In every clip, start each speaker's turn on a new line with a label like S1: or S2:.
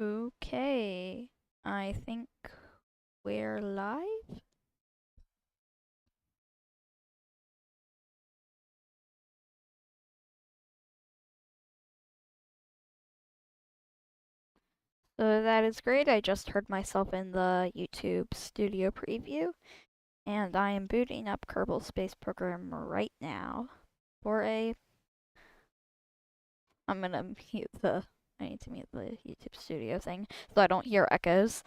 S1: Okay, I think we're live. So that is great. I just heard myself in the YouTube studio preview, and I am booting up Kerbal Space Program right now for a. I'm gonna mute the. I need to mute the YouTube studio thing so I don't hear echoes.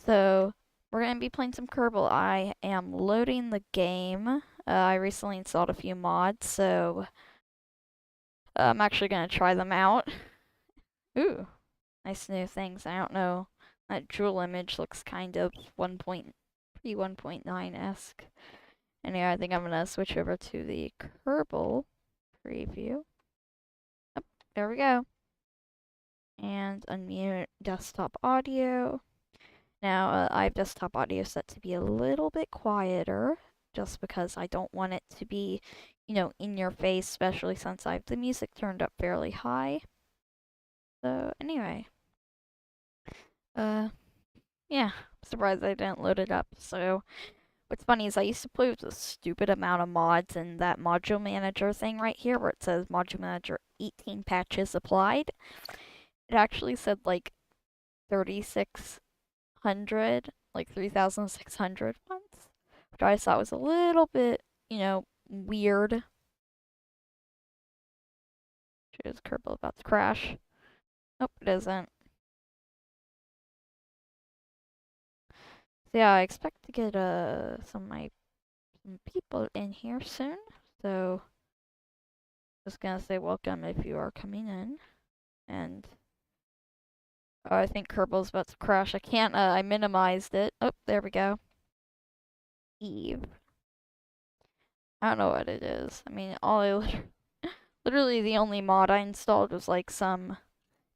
S1: So we're gonna be playing some Kerbal. I am loading the game. I recently installed a few mods, so I'm actually gonna try them out. Ooh, nice new things. I don't know. That jewel image looks kind of pre 1.9-esque. Anyway, I think I'm gonna switch over to the Kerbal preview. Oh, there we go. And unmute desktop audio. Now, I have desktop audio set to be a little bit quieter, just because I don't want it to be, in your face, especially since I have the music turned up fairly high. So, anyway. Yeah, I'm surprised I didn't load it up. So, what's funny is I used to play with a stupid amount of mods and that module manager thing right here where it says module manager 18 patches applied. It actually said like 3,600, like 3,600 ones, which I thought was a little bit, weird. Is Kerbal about to crash? Nope, it isn't. So yeah, I expect to get some people in here soon. So just gonna say welcome if you are coming in. And I think Kerbal's about to crash. I can't, I minimized it. Oh, there we go. Eve. I don't know what it is. I mean, literally the only mod I installed was like some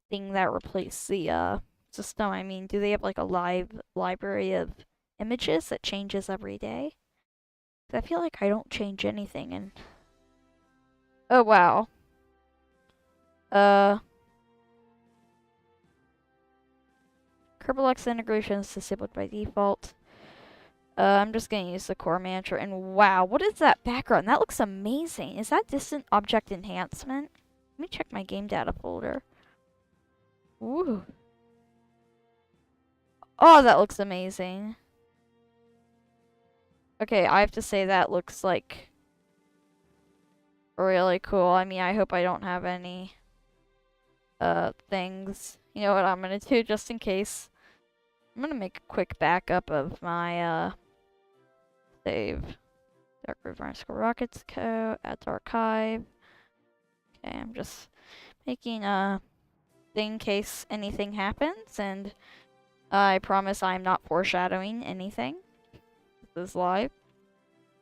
S1: thing that replaced the system. I mean, do they have like a live library of images that changes every day? 'Cause I feel like I don't change anything and oh wow. Uh Kerbal X integration is disabled by default. I'm just gonna use the core manager and wow, what is that background? That looks amazing. Is that distant object enhancement? Let me check my game data folder. Ooh. Oh, that looks amazing. Okay, I have to say that looks like really cool. I mean, I hope I don't have any things. You know what I'm gonna do just in case? I'm gonna make a quick backup of my save. Dark River underscore Rockets Co. Add to archive. Okay, I'm just making a thing in case anything happens, and I promise I'm not foreshadowing anything. This is live.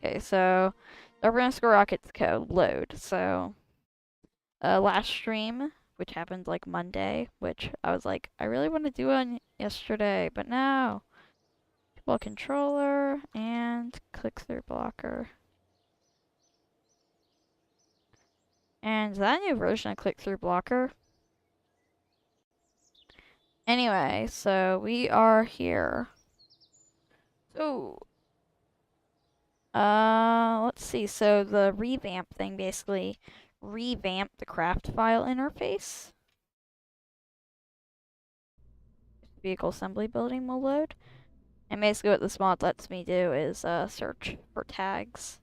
S1: Okay, so Dark River underscore Rockets Co. Load. So last stream, which happened like Monday, which I was like, I really want to do on yesterday, but no. Well, controller and click-through blocker. And that new version of click-through blocker. Anyway, so we are here. So, let's see. So the revamp thing basically revamped the craft file interface. Vehicle assembly building will load. And basically what this mod lets me do is search for tags.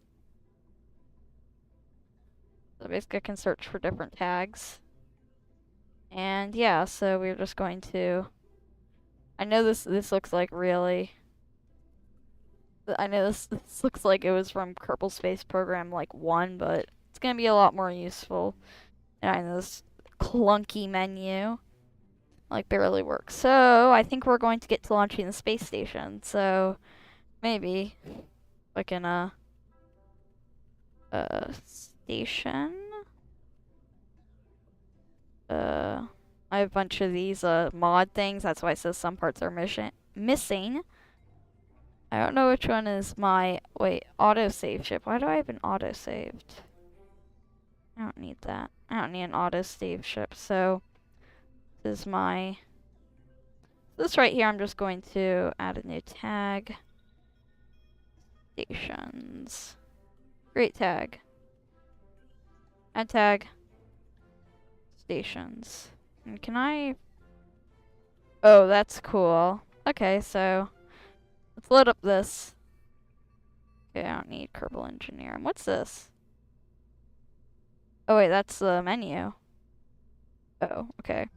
S1: So basically I can search for different tags. And yeah, so we're just going to... I know this looks like really... I know this looks like it was from Kerbal Space Program like 1, but it's gonna be a lot more useful. And I know this clunky menu like barely works. So I think we're going to get to launching the space station. So maybe like in a station. I have a bunch of these mod things. That's why it says some parts are missing. I don't know which one is my autosave ship. Why do I have an autosaved? I don't need that. I don't need an autosave ship. So this is my This right here, I'm just going to add a new tag. Stations. Create tag. Add tag. Stations. And can I... Oh, that's cool. Okay, so let's load up this. Okay, I don't need Kerbal Engineer. What's this? Oh wait, that's the menu. Oh, okay.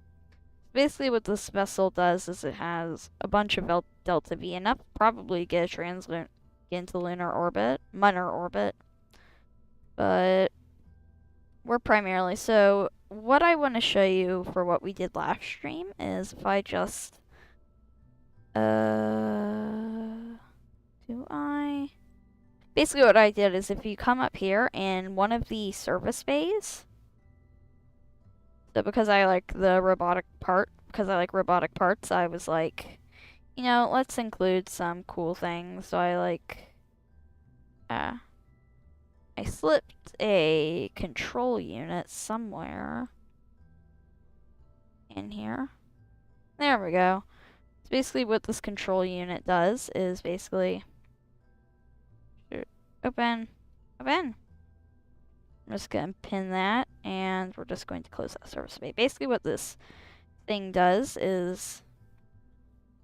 S1: Basically what this vessel does is it has a bunch of delta V, enough probably get a get into lunar orbit, but we're primarily, so what I want to show you for what we did last stream is if I just, basically what I did is if you come up here in one of the service bays, so because I like robotic parts, I was like, you know, let's include some cool things. So I slipped a control unit somewhere in here. There we go. So basically what this control unit does is basically open. I'm just going to pin that, and we're just going to close that service bay. Basically what this thing does is,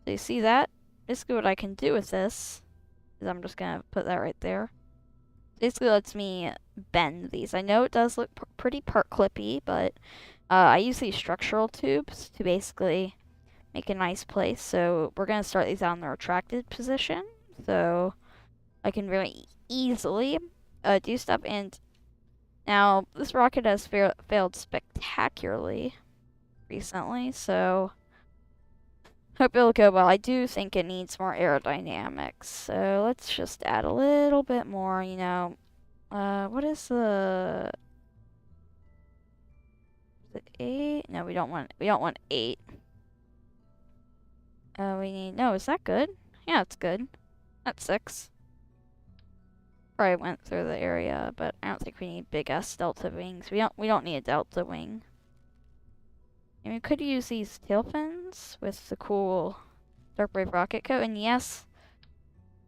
S1: so you see that? Basically what I can do with this is I'm just going to put that right there. Basically lets me bend these. I know it does look pretty part clippy, but I use these structural tubes to basically make a nice place. So we're going to start these out in the retracted position, so I can very easily do stuff. And now this rocket has failed spectacularly recently, so hope it'll go well. I do think it needs more aerodynamics, so let's just add a little bit more, you know. What is the 8? No, we don't want 8. We need, no, is that good? Yeah, it's good. That's 6. Probably went through the area, but I don't think we need big ass delta wings. We don't need a delta wing. And we could use these tail fins with the cool Dark Brave rocket coat, and yes.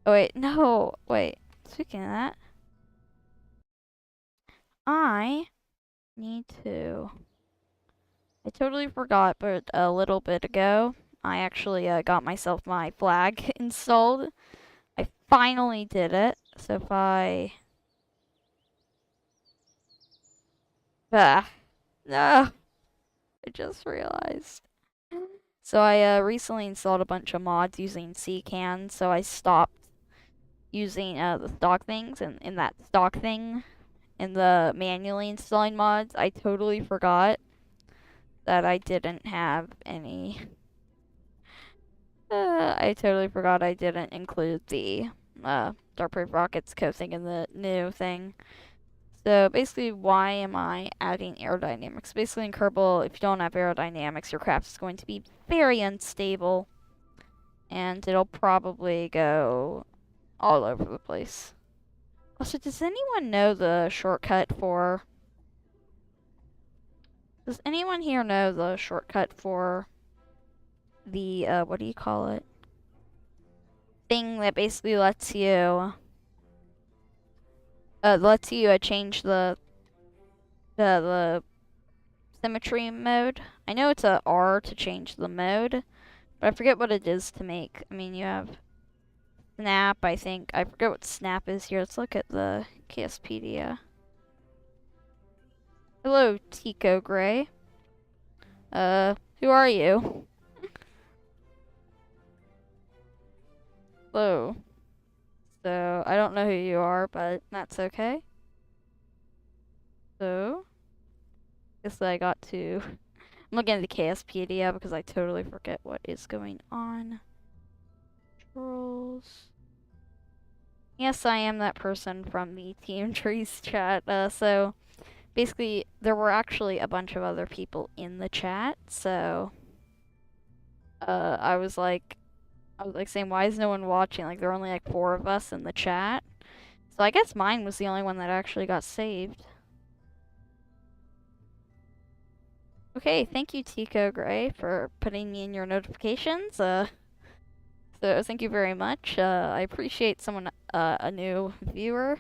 S1: Oh wait, no, wait. Speaking of that, I totally forgot, but a little bit ago, I actually got myself my flag installed. I finally did it. So if I... no, I just realized. So I recently installed a bunch of mods using CCAN, so I stopped using the stock things, and in that stock thing, in the manually installing mods, I totally forgot that I didn't have any. I totally forgot I didn't include the Dark Brave Rockets code thing in the new thing. So basically, why am I adding aerodynamics? Basically in Kerbal, if you don't have aerodynamics, your craft is going to be very unstable, and it'll probably go all over the place. Also, does anyone know the shortcut for... Does anyone here know the shortcut for the, what do you call it? Thing that basically lets you change the symmetry mode. I know it's a R to change the mode, but I forget what it is to make. I mean, you have snap, I think. I forget what snap is here. Let's look at the KSpedia. Hello, Tico Gray. Who are you? Hello. So, I don't know who you are, but that's okay. So, guess I got to... I'm looking at the KSpedia because I totally forget what is going on. Controls. Yes, I am that person from the Team Trees chat. So, basically, there were actually a bunch of other people in the chat, so... I was like saying, why is no one watching? Like, there were only like 4 of us in the chat. So I guess mine was the only one that actually got saved. Okay, thank you, Tico Gray, for putting me in your notifications. So thank you very much. I appreciate someone, a new viewer.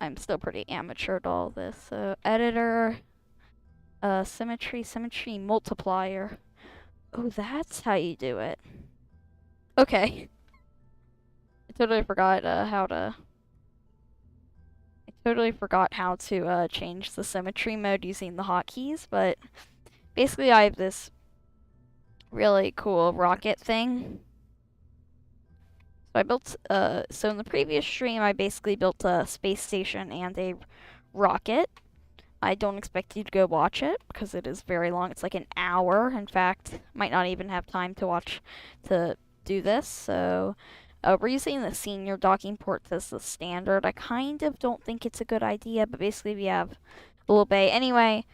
S1: I'm still pretty amateur at all this. So editor, symmetry multiplier. Oh, that's how you do it. Okay. I totally forgot how to change the symmetry mode using the hotkeys, but basically I have this really cool rocket thing. So I built so in the previous stream I basically built a space station and a rocket. I don't expect you to go watch it because it is very long. It's like an hour. In fact, might not even have time to do this. So we're using the senior docking ports as the standard. I kind of don't think it's a good idea, but basically we have a little bay. Anyway,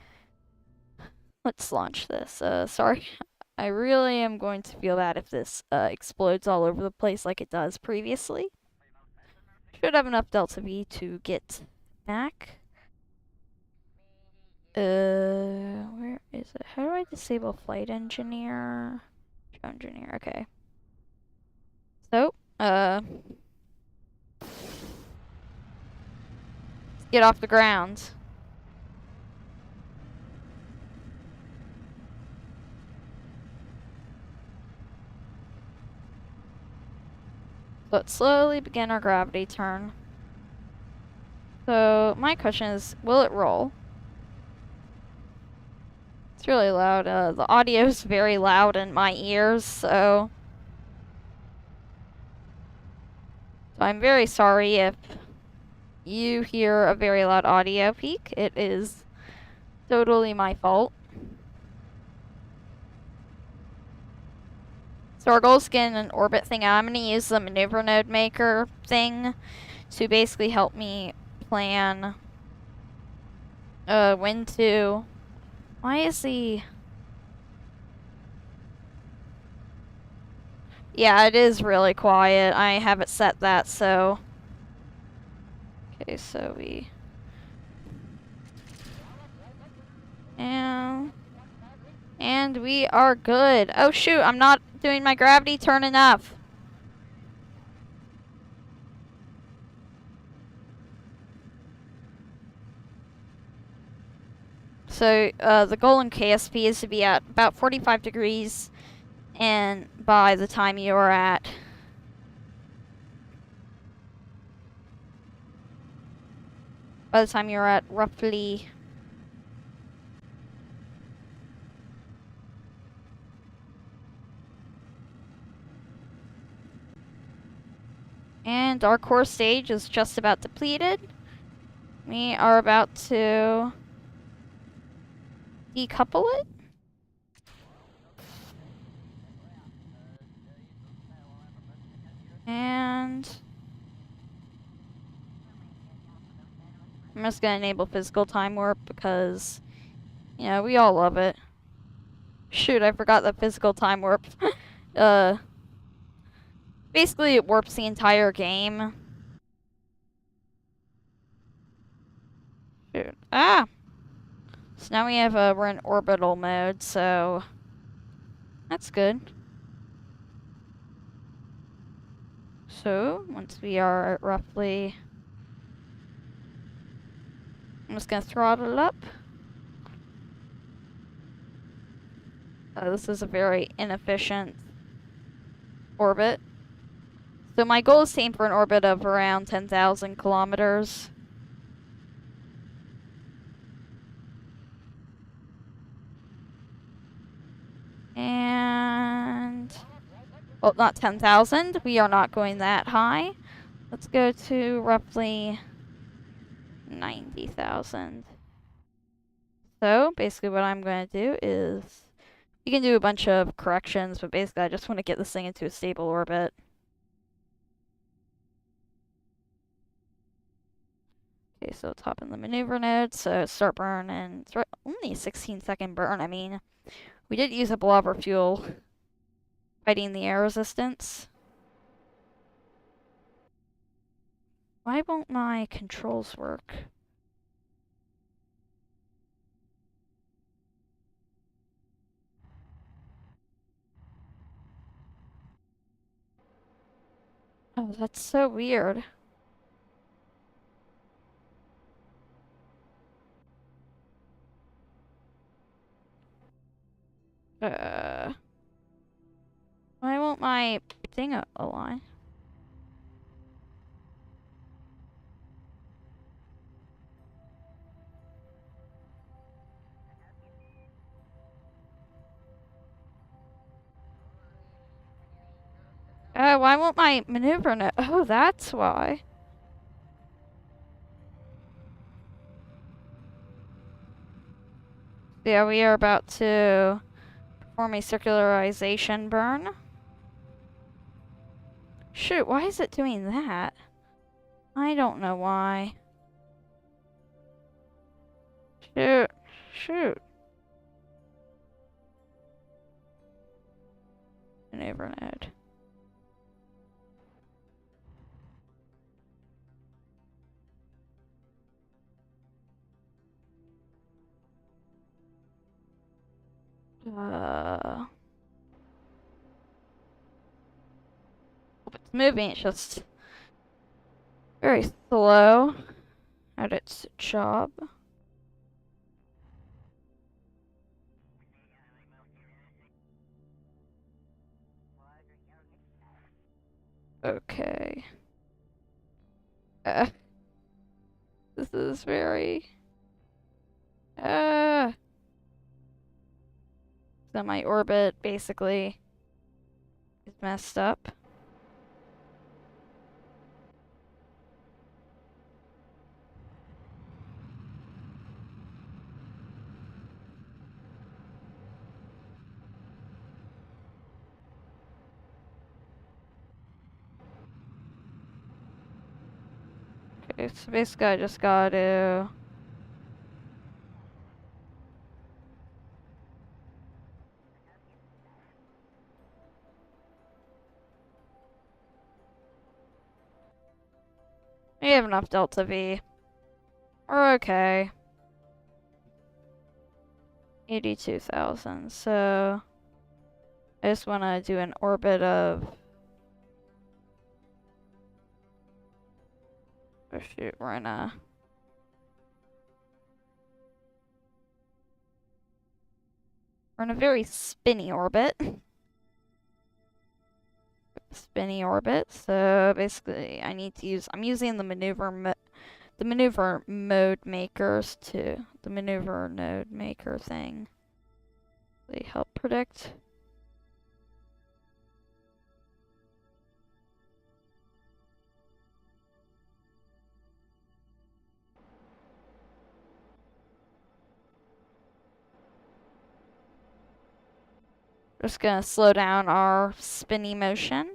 S1: let's launch this. Sorry. I really am going to feel bad if this explodes all over the place like it does previously. Should have enough delta V to get back. Where is it? How do I disable flight engineer? Show engineer, okay. So, let's get off the ground. Let's slowly begin our gravity turn. So, my question is, will it roll? It's really loud. The audio is very loud in my ears, so I'm very sorry if you hear a very loud audio peak. It is totally my fault. So our goal is getting an orbit thing out. I'm going to use the maneuver node maker thing to basically help me plan when to... Why is the... Yeah, it is really quiet. I have it set that, so... Okay, so we... And we are good. Oh shoot, I'm not doing my gravity turn enough. So, the goal in KSP is to be at about 45 degrees, and by the time you're at... By the time you're at roughly... And our core stage is just about depleted. We are about to decouple it. And I'm just gonna enable physical time warp because, you know, we all love it. Shoot, I forgot that physical time warp. Basically it warps the entire game. Shoot. Ah! So now we have, we're in orbital mode, so that's good. So, once we are at roughly... I'm just gonna throttle it up. This is a very inefficient orbit. So my goal is to aim for an orbit of around 10,000 kilometers. And... well, not 10,000. We are not going that high. Let's go to roughly 90,000. So, basically what I'm going to do is... you can do a bunch of corrections, but basically I just want to get this thing into a stable orbit. Okay, so let's hop in the maneuver node. So start burn, and it's only a 16-second burn. I mean, we did use up a lot of our fuel fighting the air resistance. Why won't my controls work? Oh, that's so weird. Uh, why won't my thing align? Why won't my maneuver no? Oh, that's why. Yeah, we are about to perform a circularization burn. Shoot, why is it doing that? I don't know why. Shoot. Shoot. Maneuver node. It's moving, it's just very slow at its job. Okay. Uh, this is very... So my orbit basically is messed up. Okay, so basically I just gotta... We have enough delta V. We're okay. 82,000, so... I just wanna do an orbit of... Oh shoot, we're in a... We're in a very spinny orbit. Spinny orbit, so basically I need to use... I'm using the maneuver mode makers to... The maneuver node maker thing. They help predict... Just gonna slow down our spinny motion.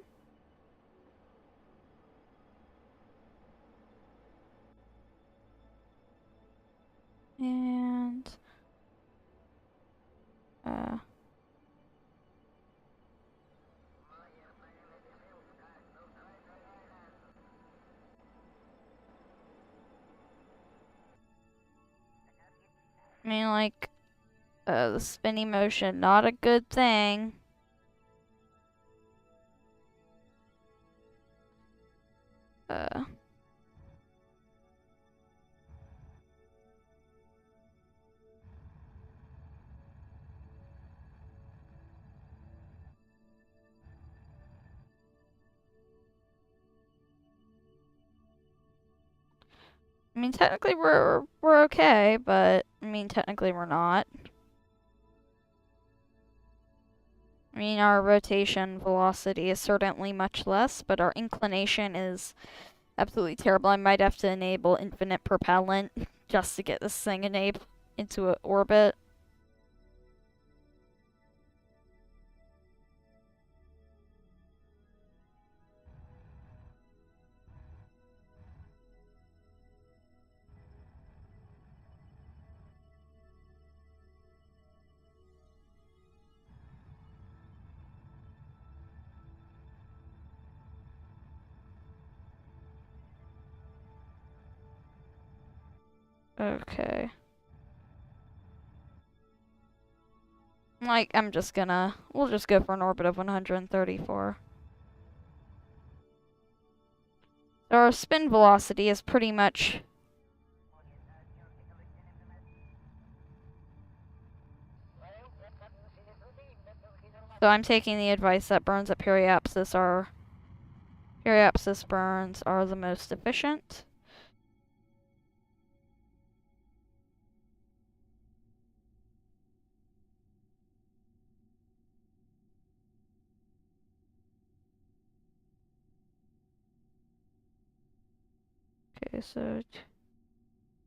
S1: And... I mean, like... the spinny motion, not a good thing. Uh... I mean, technically we're okay, but I mean, technically we're not. I mean, our rotation velocity is certainly much less, but our inclination is absolutely terrible. I might have to enable infinite propellant just to get this thing into an orbit. Okay. Like, we'll just go for an orbit of 134. Our spin velocity is pretty much... So I'm taking the advice that burns at periapsis are... Periapsis burns are the most efficient.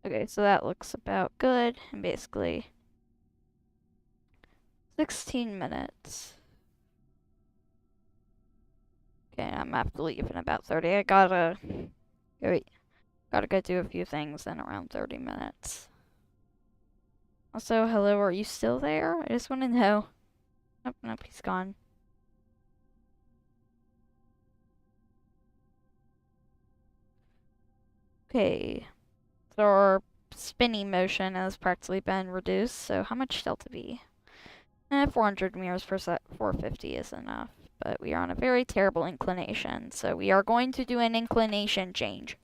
S1: Okay, so that looks about good, and basically 16 minutes. Okay, I'm gonna have to leave in about 30. I gotta go do a few things in around 30 minutes. Also, hello, are you still there? I just want to know. Nope, nope, he's gone. Okay, so our spinning motion has practically been reduced, so how much delta V? 400 meters per second, 450 is enough. But we are on a very terrible inclination, so we are going to do an inclination change.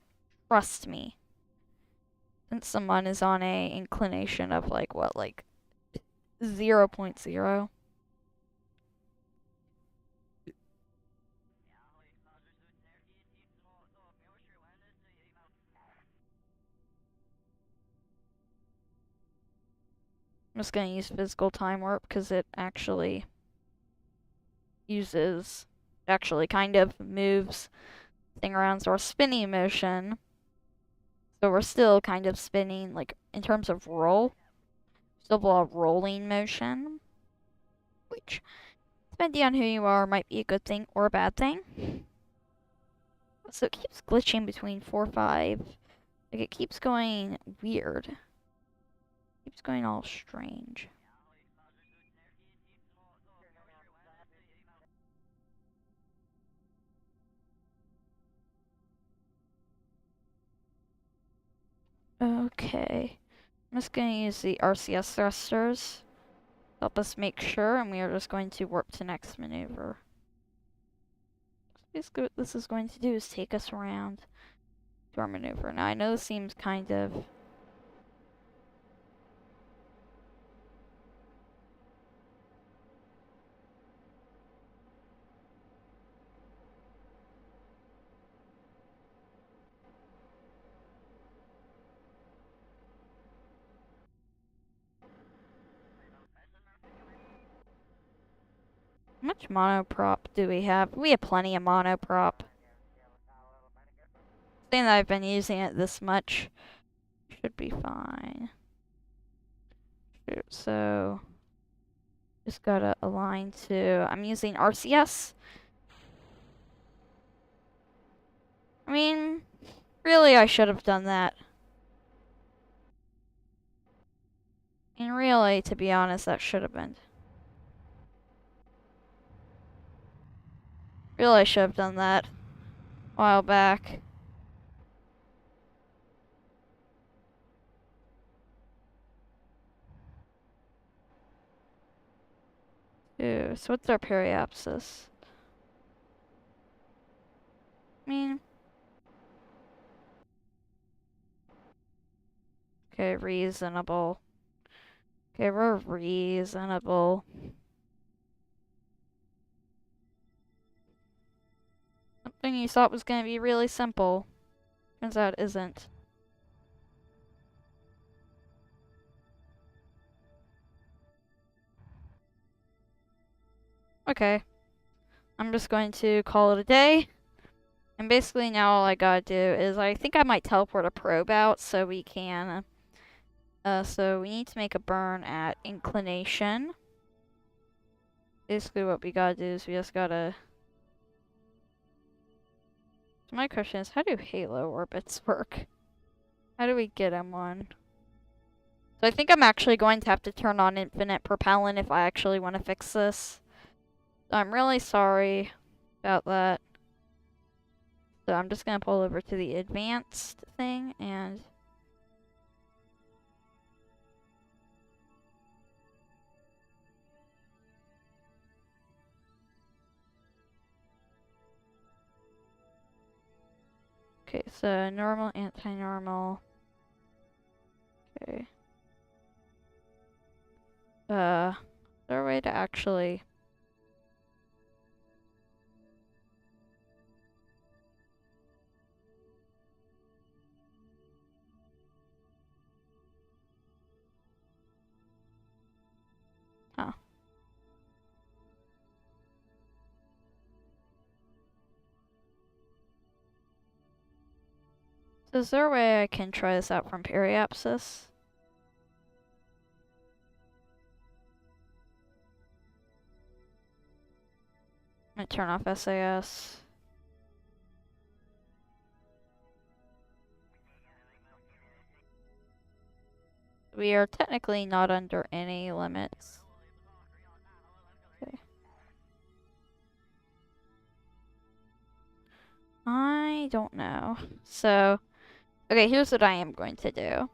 S1: Trust me. Since someone is on a inclination of like 0.0. I'm just gonna use physical time warp because it actually kind of moves thing around. So our spinning motion. So we're still kind of spinning, like in terms of roll, still a lot of rolling motion, which depending on who you are might be a good thing or a bad thing. So it keeps glitching between 4, 5. Like it keeps going weird. It keeps going all strange. Okay. I'm just going to use the RCS thrusters to help us make sure, and we are just going to warp to next maneuver. Basically what this is going to do is take us around to our maneuver. Now I know this seems kind of... How much monoprop do we have? We have plenty of monoprop. Saying that I've been using it this much should be fine. So, just gotta align to... I'm using RCS. I mean, really I should have done that. And really, to be honest, that should have been... Really, I should have done that a while back. Ew, so what's our periapsis? I mean... Okay, reasonable. Okay, we're reasonable. Something you thought was gonna be really simple. Turns out it isn't. Okay. I'm just going to call it a day. And basically now all I gotta do is I think I might teleport a probe out so we can... so we need to make a burn at inclination. Basically what we gotta do is we just gotta... So my question is, how do halo orbits work? How do we get them on? So I think I'm actually going to have to turn on infinite propellant if I actually want to fix this. So I'm really sorry about that. So I'm just going to pull over to the advanced thing and... Okay, so normal, anti-normal. Okay. Is there a way to actually... Huh. So is there a way I can try this out from periapsis? I'm gonna turn off SAS. We are technically not under any limits. Okay. I don't know. So, okay, here's what I am going to do.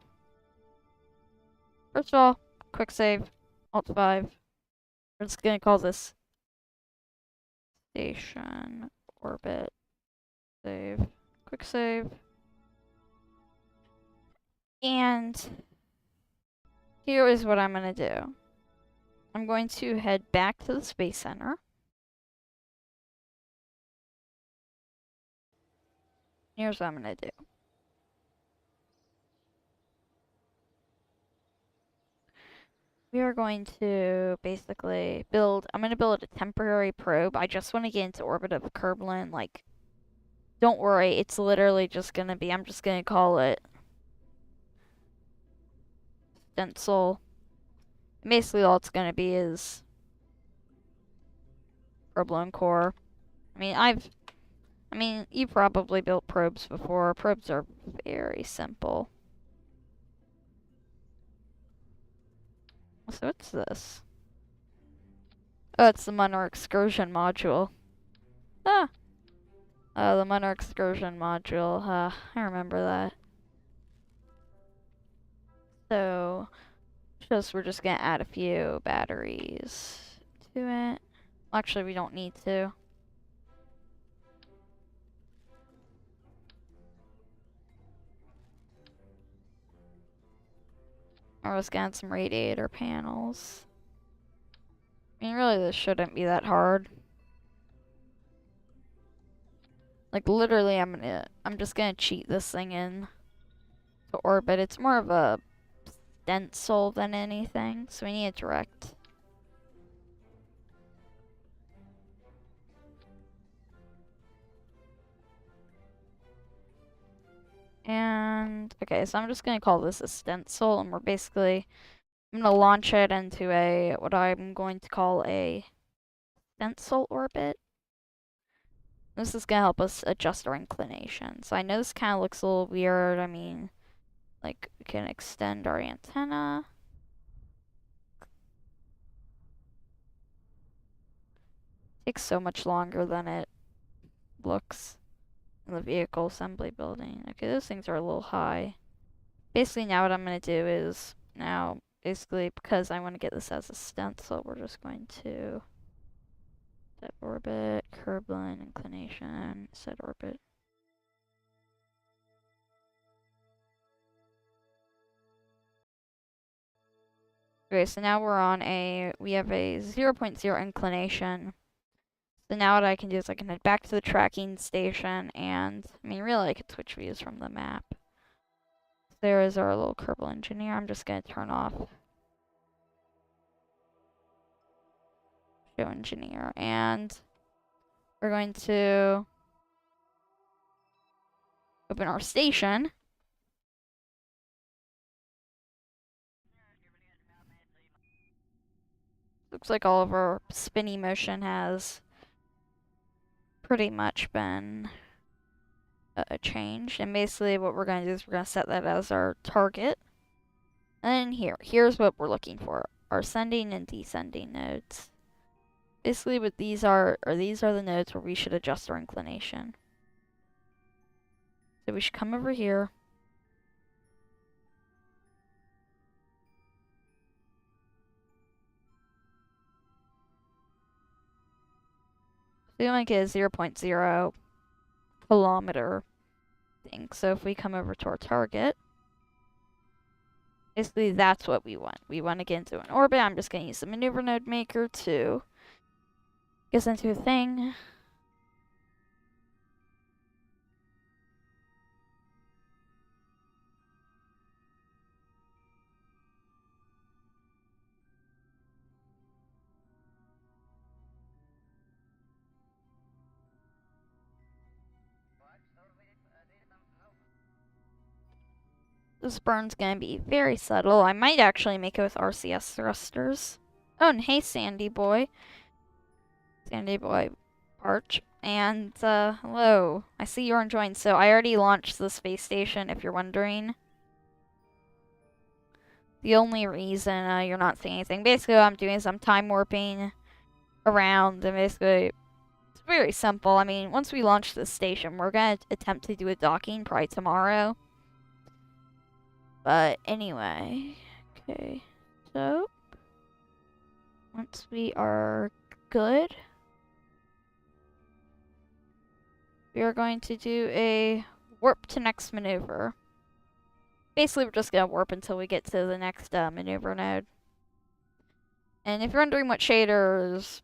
S1: First of all, quick save, Alt 5. We're just gonna call this station orbit save. Quick save. And here is what I'm gonna do. I'm going to head back to the Space Center. Here's what I'm gonna do. We are going to basically I'm gonna build a temporary probe. I just want to get into orbit of Kerbal. Like, don't worry, it's literally just gonna be, I'm just gonna call it stencil. Basically all it's gonna be is Kerbal core. I mean, you probably built probes before. Probes are very simple. So what's this? Oh, it's the Lunar Excursion module. Ah! The Lunar Excursion module. I remember that. So, we're just gonna add a few batteries to it. Actually, we don't need to. Or let's add some radiator panels. I mean, really, this shouldn't be that hard. Like, literally, I'm just gonna cheat this thing in to orbit. It's more of a stencil than anything, so we need a direct. And, okay, so I'm just gonna call this a stencil, and I'm gonna launch it into what I'm going to call a stencil orbit. This is gonna help us adjust our inclination. So I know this kind of looks a little weird. I mean, like, we can extend our antenna. Takes so much longer than it looks in the vehicle assembly building. Okay, those things are a little high. Basically, now what I'm gonna do is, basically, because I want to get this as a stencil, we're just going to set orbit, Kerbal inclination, set orbit. Okay, so now we have a 0.0 inclination. So now what I can do is I can head back to the tracking station, and, I mean, really, I could switch views from the map. There is our little Kerbal engineer. I'm just gonna turn off show engineer, and we're going to open our station. Looks like all of our spinny motion has pretty much been changed. And basically what we're going to do is we're going to set that as our target. And then here's what we're looking for. Our ascending and descending nodes. Basically what these are the nodes where we should adjust our inclination. So we should come over here. So we want to get a 0.0 kilometer thing. So if we come over to our target, basically that's what we want. We want to get into an orbit. I'm just going to use the maneuver node maker to get us into a thing. This burn's gonna be very subtle. I might actually make it with RCS thrusters. Oh, and hey, Sandy boy. Sandy boy Parch. And, hello. I see you're enjoying. So, I already launched the space station, if you're wondering. The only reason, you're not seeing anything. Basically, what I'm doing is I'm time warping around, and basically, it's very simple. I mean, once we launch this station, we're gonna attempt to do a docking probably tomorrow. But anyway, okay, so once we are good, we are going to do a warp to next maneuver. Basically, we're just gonna warp until we get to the next maneuver node. And if you're wondering what shaders,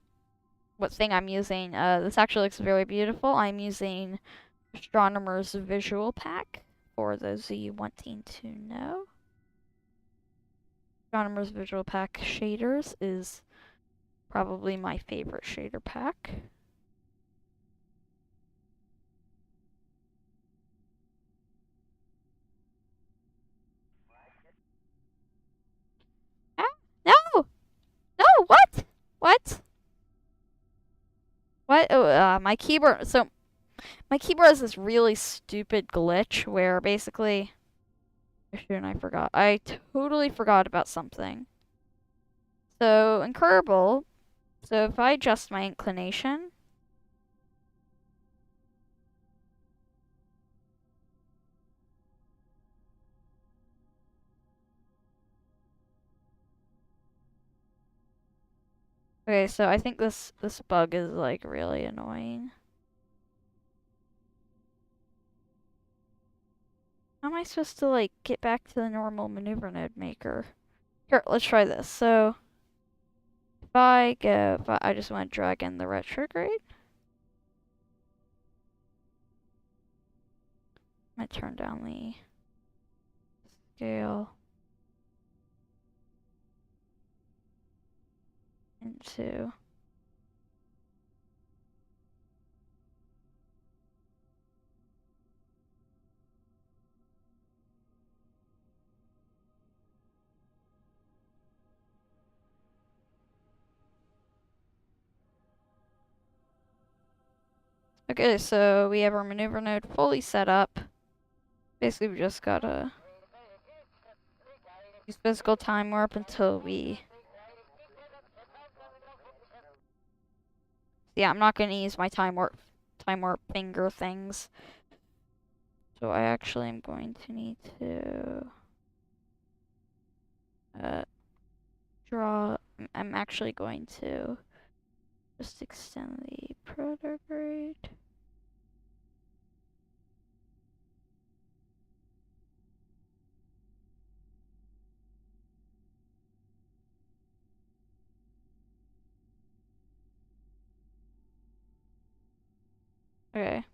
S1: what thing I'm using, this actually looks very beautiful. I'm using Astronomer's Visual Pack, for those of you wanting to know. Astronomer's Visual Pack shaders is probably my favorite shader pack. Ah, no! No, what? What? What? Oh, my keyboard. So, my keyboard has this really stupid glitch where basically. Shoot, I forgot. I totally forgot about something. So, in Kerbal, so if I adjust my inclination. Okay, so I think this bug is like really annoying. How am I supposed to like get back to the normal maneuver node maker? Here, let's try this. So if I just want to drag in the retrograde. I'm gonna turn down the scale into. Okay, so we have our maneuver node fully set up. Basically, we just gotta use physical time warp until we. Yeah, I'm not gonna use my time warp finger things. So I actually am going to need to draw. I'm actually going to just extend the retrograde. Okay.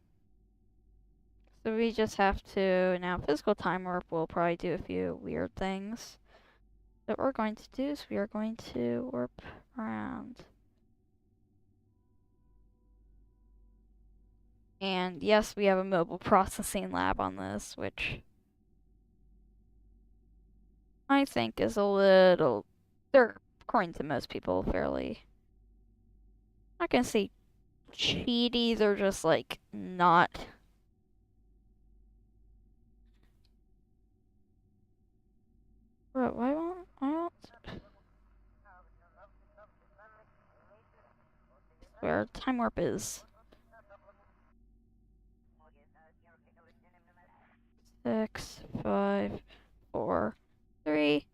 S1: So we just have to, now physical time warp will probably do a few weird things. So what we're going to do is we are going to warp around. And yes, we have a mobile processing lab on this, which I think is a little, they're, according to most people, fairly, I'm not gonna say cheaty, they're just like not. Bro, why won't I don't where time warp is? 6, 5, 4, 3,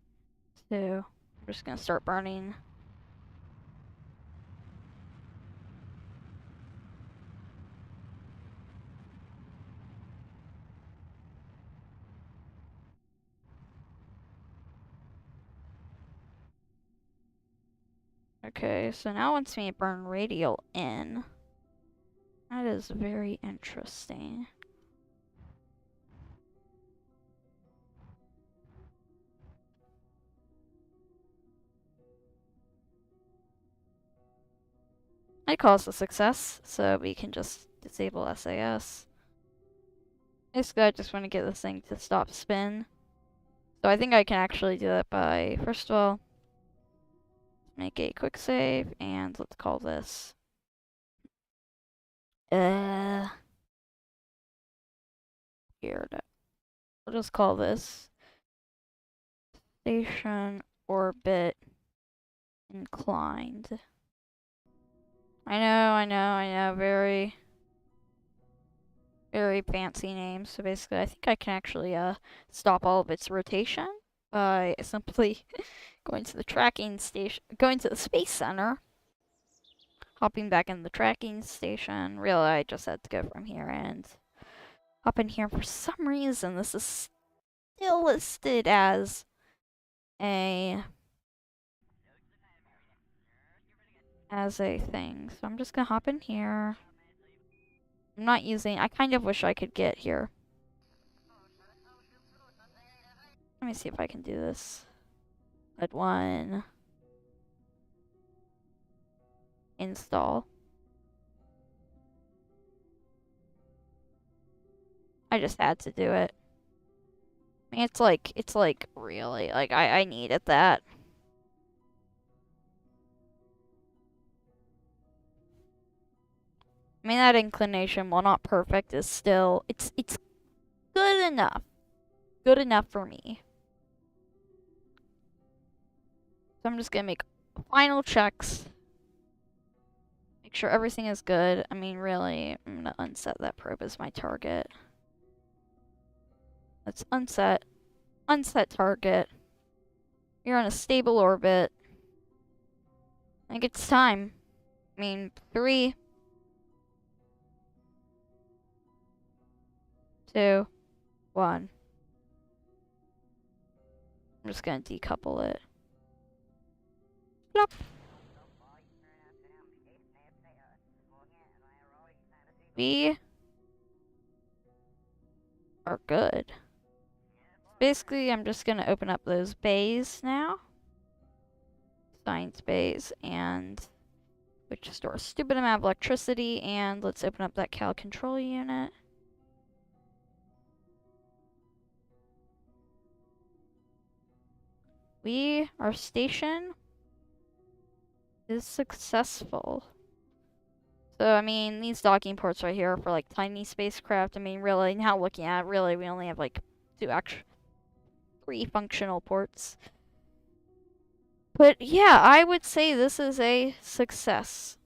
S1: 2. I'm just gonna start burning. Okay, so now it wants me to burn radial in. That is very interesting. I call this a success, so we can just disable SAS. Basically, I just want to get this thing to stop spin. So I think I can actually do that by, first of all, make a quick save, and let's call this, weird. We'll just call this station orbit inclined. I know, very, very fancy name. So basically, I think I can actually stop all of its rotation by simply going to the tracking station, going to the Space Center, hopping back in the tracking station. Really, I just had to go from here and hop in here. For some reason, this is still listed as a thing. So I'm just gonna hop in here. I'm not using, I kind of wish I could get here. Let me see if I can do this. Let one. Install. I just had to do it. I mean, it's like really, like I needed that. I mean, that inclination, while not perfect, is still, it's good enough. Good enough for me. So I'm just gonna make final checks. Make sure everything is good. I mean, really, I'm gonna unset that probe as my target. Let's unset. Unset target. You're on a stable orbit. I think it's time. I mean, 3, 2, 1. I'm just gonna decouple it. Plop. We are good. Basically, I'm just gonna open up those bays now. Science bays, and which store a stupid amount of electricity, and let's open up that Cal control unit. Our station is successful. So, I mean, these docking ports right here are for, like, tiny spacecraft. I mean, really, now looking at it, really, we only have, like, 3 functional ports. But, yeah, I would say this is a success.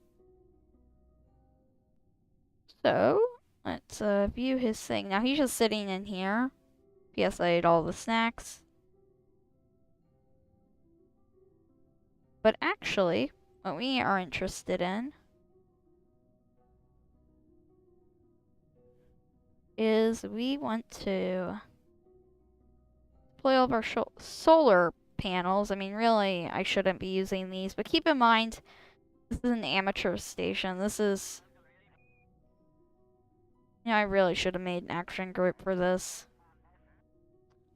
S1: So, let's view his thing. Now, he's just sitting in here. P.S. I ate all the snacks. But actually, what we are interested in is we want to deploy all of our solar panels. I mean, really, I shouldn't be using these, but keep in mind, this is an amateur station. This is... Yeah, I really should have made an action group for this.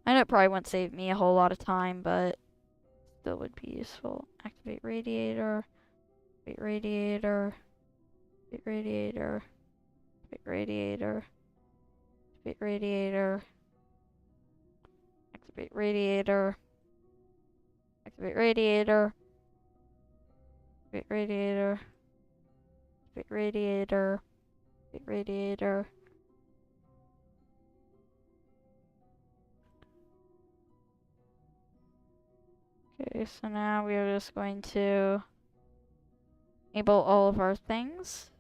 S1: I know it probably wouldn't save me a whole lot of time, but still would be useful. Activate radiator. Activate radiator. Activate radiator. Activate radiator. Activate radiator. Activate radiator. Activate radiator. Activate radiator. Activate radiator. Activate radiator. Okay, so now we are just going to enable all of our things.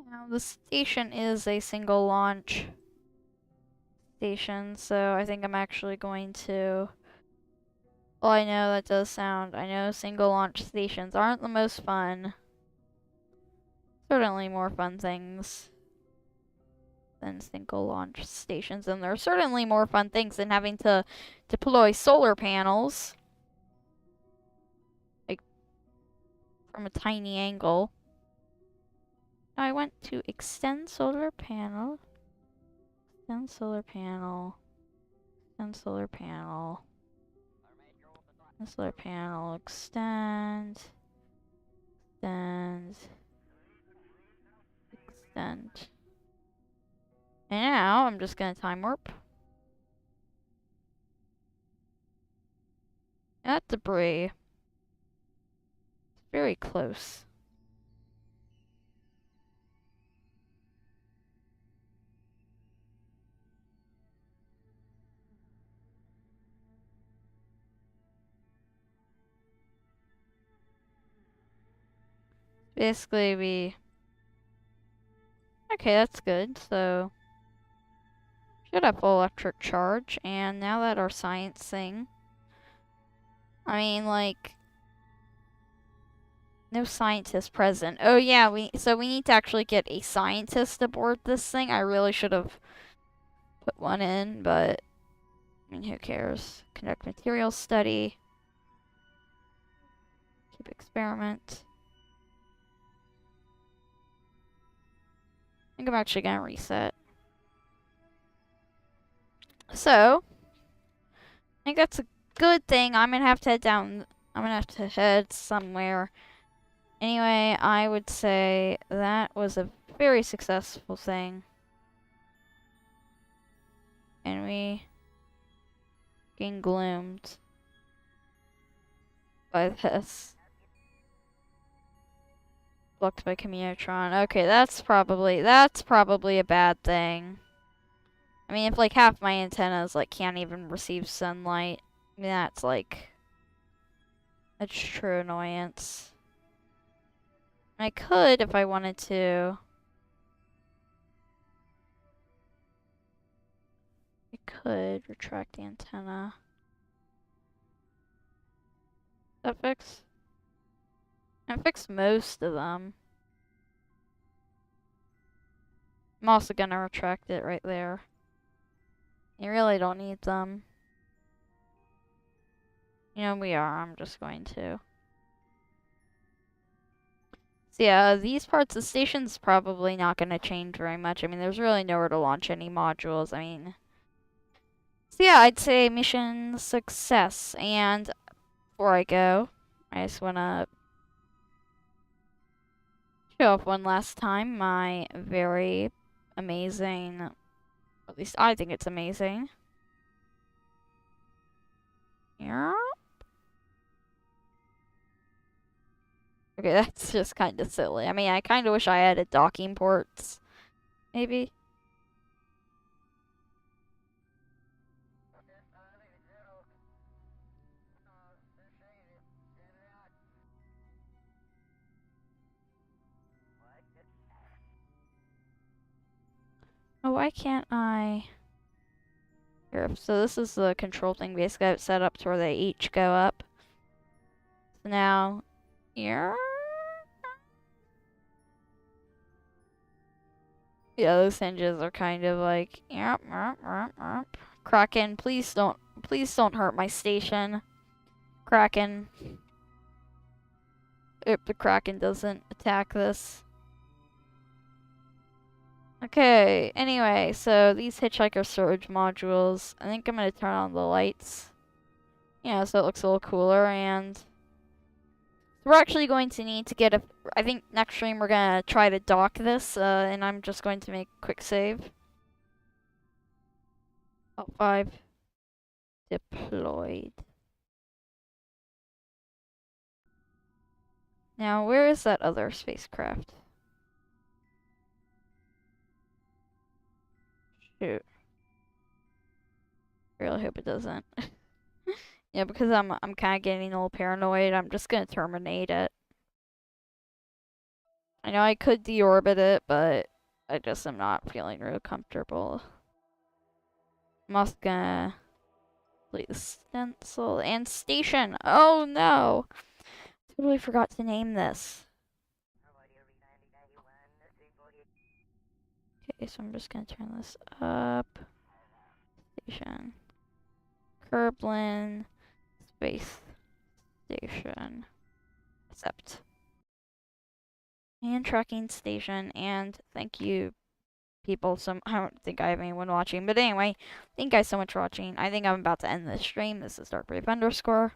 S1: Now, the station is a single launch station, so I think I'm actually going to... Well, I know that does sound... I know single launch stations aren't the most fun. Certainly more fun things than single launch stations, and there are certainly more fun things than having to deploy solar panels. from a tiny angle. I went to extend solar panel. Extend solar panel. Extend solar panel. Extend solar panel. Extend. Extend. Extend. And now I'm just gonna time warp. That debris. It's very close. Basically, okay, that's good. So, should have full electric charge. And now that our science thing, I mean, like, no scientist present. Oh yeah, so we need to actually get a scientist aboard this thing. I really should have put one in, but I mean, who cares? Conduct material study. Keep experiment. I think I'm actually gonna reset. So, I think that's a good thing. I'm gonna have to head down. I'm gonna have to head somewhere. Anyway, I would say that was a very successful thing. And we getting gloomed by this. Blocked by Commutron. Okay, that's probably a bad thing. I mean, if like half my antennas like can't even receive sunlight, I mean, that's like a true annoyance. I could, if I wanted to. I could retract the antenna. That fix? I fixed most of them. I'm also gonna retract it right there. You really don't need them. You know, we are. I'm just going to. So yeah, these parts of the station's probably not going to change very much. I mean, there's really nowhere to launch any modules. I mean, so yeah, I'd say mission success. And before I go, I just want to show off one last time my very amazing, at least I think it's amazing. Yeah. Okay, that's just kind of silly. I mean, I kind of wish I had docking ports. Maybe. Oh, why can't I? Here, so this is the control thing. Basically, I've set up to where they each go up. So now, here. Yeah, those hinges are kind of like, yep, yep, yep, yep. Kraken, please don't hurt my station. Kraken. If the Kraken doesn't attack this. Okay, anyway, so these hitchhiker storage modules, I think I'm gonna turn on the lights. Yeah, so it looks a little cooler, and we're actually going to need to get a, I think next stream we're gonna try to dock this, and I'm just going to make a quick save. Alt 5. Deployed. Now, where is that other spacecraft? Shoot. I really hope it doesn't. Yeah, because I'm kind of getting a little paranoid. I'm just gonna terminate it. I know I could deorbit it, but I just am not feeling real comfortable. I'm also gonna delete the stencil and station. Oh no! Totally forgot to name this. Okay, so I'm just gonna turn this up. Station. Kerbal Space Station. Accept. and tracking station. And thank you, people. I don't think I have anyone watching, but anyway, thank you guys so much for watching. I think I'm about to end this stream. This is darkbrave_.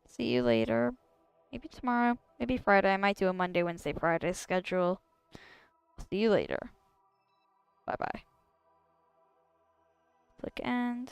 S1: See you later. Maybe tomorrow. Maybe Friday. I might do a Monday, Wednesday, Friday schedule. See you later. Bye bye. Click end.